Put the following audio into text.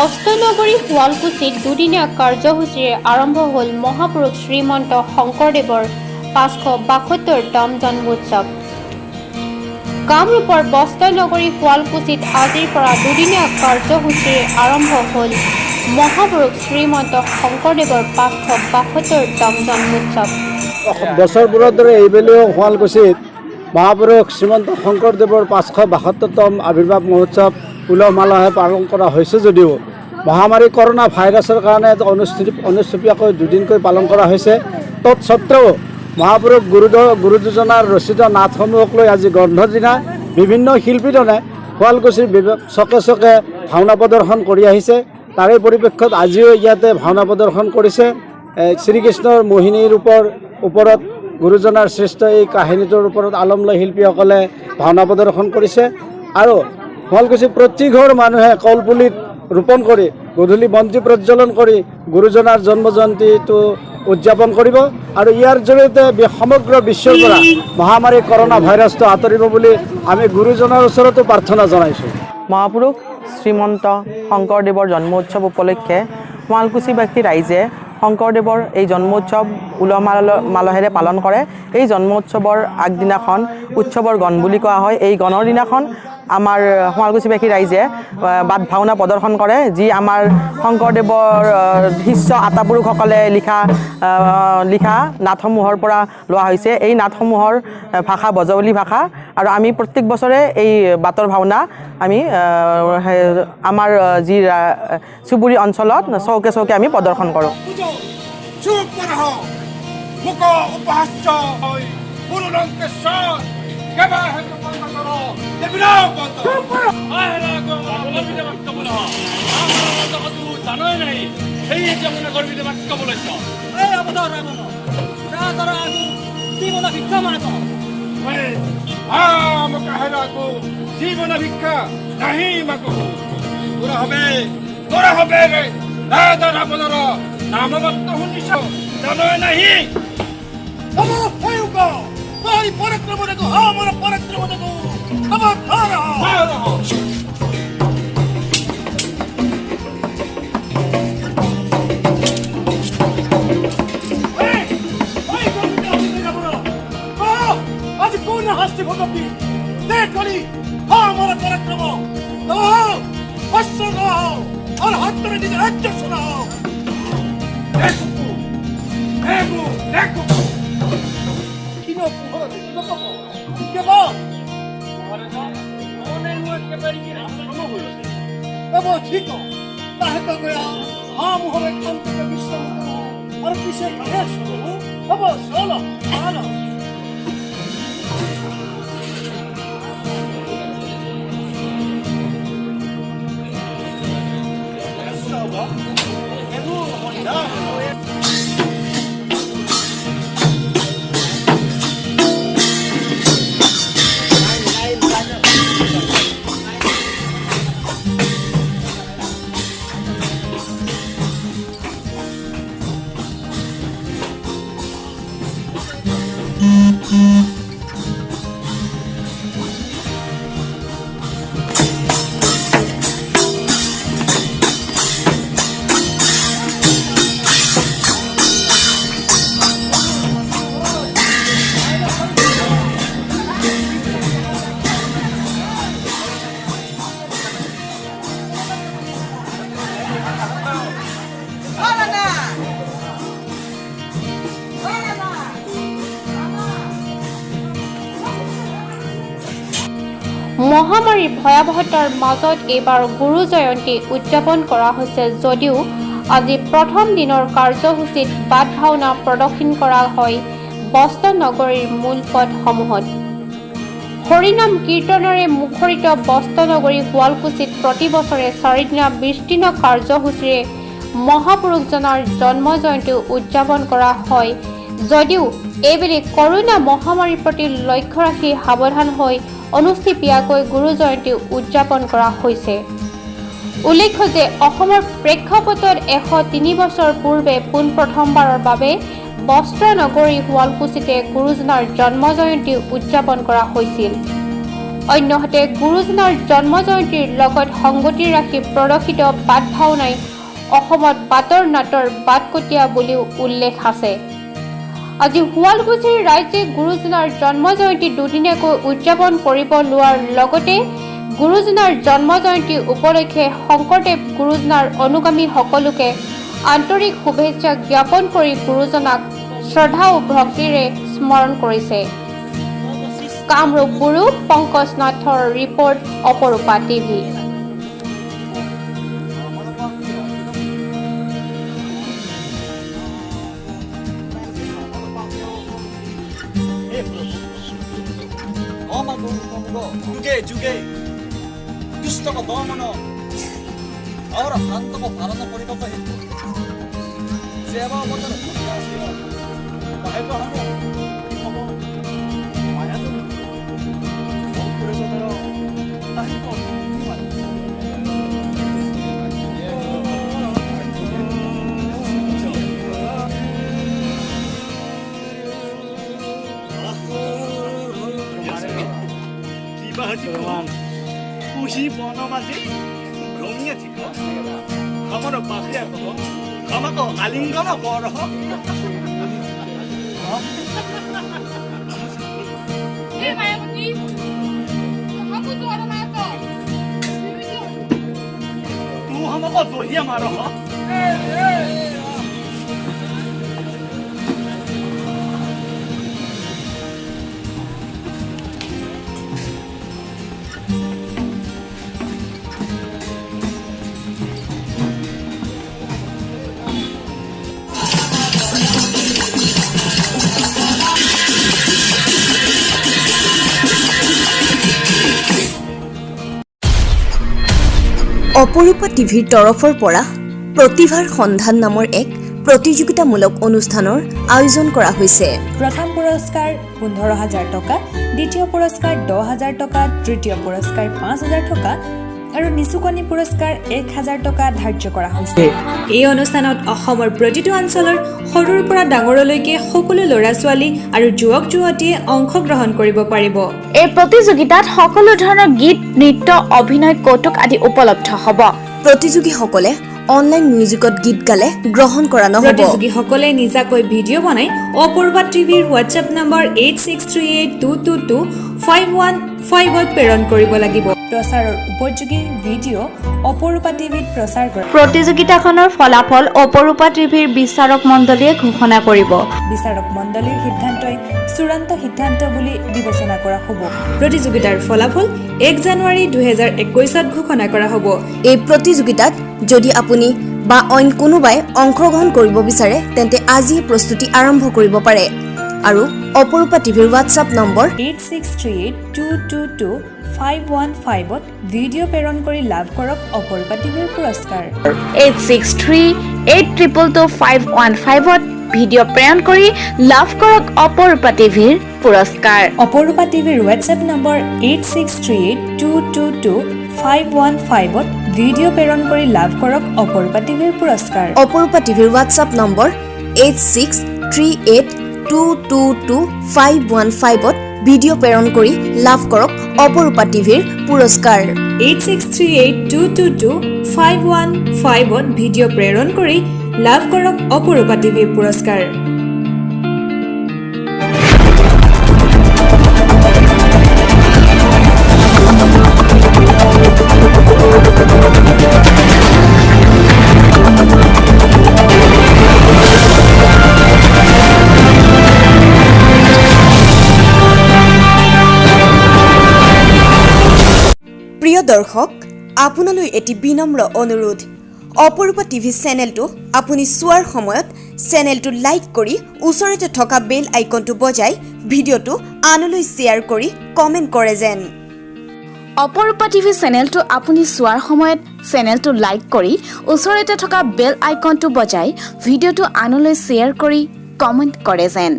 বস্ত্ৰনগৰী শুৱালকুছিত দুদিনীয়া কাৰ্যসূচীৰে আৰম্ভ হ'ল মহাপুৰুষ শ্ৰীমন্ত শংকৰদেৱৰ ৫৭২তম জন্মোৎসৱ। কামৰূপৰ বস্ত্ৰনগৰী শুৱালকুছিত আজিৰ পৰা দুদিনীয়া কাৰ্যসূচীৰে আৰম্ভ হ'ল মহাপুৰুষ শ্ৰীমন্ত শংকৰদেৱৰ ৫৭২তম জন্মোৎসৱ। বছৰবোৰৰ দৰে এইবেলিও শুৱালকুছিত মহাপুৰুষ শ্ৰীমন্ত শংকৰদেৱৰ ৫৭২তম আৱিৰ্ভাৱ মহোৎসৱ উলহ মালহে পালন কৰা হৈছে যদিও মহামাৰী কৰোণা ভাইৰাছৰ কাৰণে অনুষ্টুপীয়াকৈ দুদিনকৈ পালন কৰা হৈছে। তৎসত্ত্বেও মহাপুৰুষ গুৰু দুজনাৰ ৰচিত নাটসমূহক লৈ আজি গ্ৰন্থৰ দিনা বিভিন্ন শিল্পীজনে শুৱালকুছিৰ চকে চকে ভাওনা প্ৰদৰ্শন কৰি আহিছে। তাৰে পৰিপ্ৰেক্ষিতত আজিও ইয়াতে ভাওনা প্ৰদৰ্শন কৰিছে। শ্ৰীকৃষ্ণৰ মোহিনীৰ ওপৰত গুৰুজনাৰ শ্ৰেষ্ঠ এই কাহিনীটোৰ ওপৰত আলম লৈ শিল্পীসকলে ভাওনা প্ৰদৰ্শন কৰিছে। আৰু শুৱালকুছিৰ প্ৰতি ঘৰ মানুহে কলপুলিত ৰোপণ কৰি গধূলি বন্তি প্ৰজ্বলন কৰি গুৰুজনাৰ জন্ম জয়ন্তীটো উদযাপন কৰিব আৰু ইয়াৰ জৰিয়তে সমগ্ৰ বিশ্বৰ পৰা মহামাৰী কৰোণা ভাইৰাছটো আঁতৰিব বুলি আমি গুৰুজনাৰ ওচৰতো প্ৰাৰ্থনা জনাইছোঁ। মহাপুৰুষ শ্ৰীমন্ত শংকৰদেৱৰ জন্ম উৎসৱ উপলক্ষে শুৱালকুছিবাসী ৰাইজে শংকৰদেৱৰ এই জন্ম উৎসৱ উলহ মালহেৰে পালন কৰে। এই জন্ম উৎসৱৰ আগদিনাখন উৎসৱৰ গণ বুলি কোৱা হয়। এই গণৰ দিনাখন আমাৰ শুৱালকুছিবাসী ৰাইজে বাট ভাওনা প্ৰদৰ্শন কৰে, যি আমাৰ শংকৰদেৱৰ শিষ্য আটাপুৰুষসকলে লিখা নাটসমূহৰ পৰা লোৱা হৈছে। এই নাটসমূহৰ ভাষা ব্ৰজাৱলী ভাষা আৰু আমি প্ৰত্যেক বছৰে এই বাটৰ ভাওনা আমি আমাৰ যি চুবুৰী অঞ্চলত চৌকে চৌকে আমি প্ৰদৰ্শন কৰোঁ। জীবন ভিক্ষা নাহি মাগো তোরা হবে রাজা রাবণর নামবত্ত শুনিছ জানয় নাহি পরাক্রম দেখো আমার পরাক্রম দেখো আমার আজ কোন হাসতে ভগবতী দেখলি আমার পরাক্রম অস্ত্র আর হাত ধরে নিজের রাজ্য শোনাও। দেখো ঠিক তাহাকে গয়া হাম হবে খান থেকে বিশ্রাম আর পিছিয়ে শেষ হবো চলো ভালো মহামাৰীৰ ভয়াৱহতাৰ মাজত এইবাৰ গুৰু জয়ন্তী উদযাপন কৰা হৈছে যদিও আজি প্ৰথম দিনৰ কাৰ্যসূচীত বাট ভাওনা প্ৰদৰ্শন কৰা হয় বস্ত্ৰনগৰীৰ মূল পথসমূহত। হৰিনাম কীৰ্তনেৰে মুখৰিত বস্ত্ৰনগৰী শুৱালকুছিত প্ৰতি বছৰে 4 দিনীয়া বিস্তীৰ্ণ কাৰ্যসূচীৰে মহাপুৰুষজনৰ জন্ম জয়ন্তী উদযাপন কৰা হয় যদিও এইবেলি কৰোনা মহামাৰীৰ প্ৰতি লক্ষ্য ৰাখি সাৱধান হৈ অনুষ্ঠিতপীয়াকৈ গুৰু জয়ন্তী উদযাপন কৰা হৈছে। উল্লেখ্য যে অসমৰ প্ৰেক্ষাপটত 103 বছৰ পূৰ্বে পোনপ্ৰথমবাৰৰ বাবে বস্ত্ৰনগৰী শুৱালকুছিতে গুৰুজনাৰ জন্ম জয়ন্তী উদযাপন কৰা হৈছিল। অন্যহাতে গুৰুজনাৰ জন্ম জয়ন্তীৰ লগত সংগতি ৰাখি প্ৰদৰ্শিত বাট ভাওনাই অসমত বাটৰ নাটৰ বাটকটীয়া বুলিও উল্লেখ আছে। আজি শুৱালকুছিৰ ৰাইজে গুৰুজনাৰ জন্ম জয়ন্তী দুদিনীয়াকৈ উদযাপন কৰিব লোৱাৰ লগতে গুৰুজনাৰ জন্ম জয়ন্তী উপলক্ষে শংকৰদেৱ গুৰুজনাৰ অনুগামী সকলোকে আন্তৰিক শুভেচ্ছা জ্ঞাপন কৰি গুৰুজনাক শ্ৰদ্ধা ও ভক্তিৰে স্মৰণ কৰিছে। কামৰূপ ব্যুৰো পংকজ নাথৰ ৰিপৰ্ট, অপৰূপা টিভি। जुगे जुगे दुष्टको दमन और शान्तको पालन କରିବାକୁ ହେତୁ ସେବା ବଦନ खुशी बनमाझे रमिया थिक हमर पाखिया कह हमको आलिंगन कर तू हमको दोहिया मार অপৰূপা টিভিৰ তৰফৰ পৰা প্ৰতিভাৰ সন্ধান নামৰ এক প্ৰতিযোগিতামূলক অনুষ্ঠানৰ আয়োজন কৰা হৈছে। প্ৰথম পুৰস্কাৰ 15,000 টকা, দ্বিতীয় পুৰস্কাৰ 10,000 টকা, তৃতীয় পুৰস্কাৰ 5,000 টকা আৰু নিচুকনি পুৰস্কাৰ 1,000 টকা ধাৰ্য কৰা হৈছে। এই অনুষ্ঠানত অসমৰ প্ৰতিটো অঞ্চলৰ সৰুৰ পৰা ডাঙৰলৈকে সকলো ল'ৰা-ছোৱালী আৰু যুৱক-যুৱতীয়ে অংশগ্ৰহণ কৰিব পাৰিব। এই প্ৰতিযোগিতাত সকলো ধৰণৰ গীত, নৃত্য, অভিনয়, কৌতুক আদি উপলব্ধ হ'ব। প্ৰতিযোগীসকলে অনলাইন মিউজিকত গীত গালে গ্ৰহণ কৰা নহ'ব। প্ৰতিযোগীসকলে নিজাকৈ ভিডিঅ' বনাই অপূৰ্বা টিভিৰ হোৱাটছএপ নম্বৰ 8638225155ত প্ৰেৰণ কৰিব লাগিব। প্ৰচাৰৰ উপযোগী ভিডিঅ' অপূৰ্বা টিভিত প্ৰচাৰ কৰে। প্ৰতিযোগিতাখনৰ ফলাফল অপৰূপা টিভিৰ বিচাৰক মণ্ডলীয়ে ঘোষণা কৰিব। বিচাৰক মণ্ডলীৰ সিদ্ধান্তই চূড়ান্ত সিদ্ধান্ত বুলি বিবেচনা কৰা হ'ব। প্ৰতিযোগিতাৰ ফলাফল 1 জানুৱাৰী 2021ত ঘোষণা কৰা হ'ব। এই প্ৰতিযোগিতাত যদি আপুনি বা অইন কোনোবাই অংশগ্ৰহণ কৰিব বিচাৰে তেন্তে আজিয়ে প্ৰস্তুতি আৰম্ভ কৰিব পাৰে আৰু অপৰূপা টিভিৰ হোৱাটছআপ নম্বৰ 8638222515ত ভিডিঅ' প্ৰেৰণ কৰি লাভ কৰক অপৰূপা টিভিৰ পুৰস্কাৰ। 8638222515ত ভিডিঅ' প্ৰেৰণ কৰি লাভ কৰক অপৰূপা টিভিৰ পুৰস্কাৰ। অপৰূপা টিভিৰ হোৱাটছএপ নম্বৰ 8638222515ত ভিডিঅ' প্ৰেৰণ কৰি লাভ কৰক অপৰূপা টিভিৰ পুৰস্কাৰ। অপৰূপা টিভিৰ হোৱাটছআপ নম্বৰ 8638222515ত ভিডিঅ' প্ৰেৰণ কৰি লাভ কৰক অপৰূপা টিভিৰ পুৰস্কাৰ। 8638222515ত ভিডিঅ' প্ৰেৰণ কৰি লাভ কৰক অপৰূপা টিভিৰ পুৰস্কাৰ। প্ৰিয় দৰ্শক, আপোনালৈ এটি বিনম্ৰ অনুৰোধ। অপৰূপা টিভি চেনেলটো আপুনি চোৱাৰ সময়ত চেনেলটো লাইক কৰি ওচৰতে থকা বেল আইকনটো বজাই ভিডিঅ'টো আনলৈ শ্বেয়াৰ কৰি কমেণ্ট কৰে যেন। অপৰূপা টিভি চেনেলটো আপুনি চোৱাৰ সময়ত চেনেলটো লাইক কৰি ওচৰতে থকা বেল আইকনটো বজাই ভিডিঅ'টো আনলৈ শ্বেয়াৰ কৰি কমেণ্ট কৰে যেন।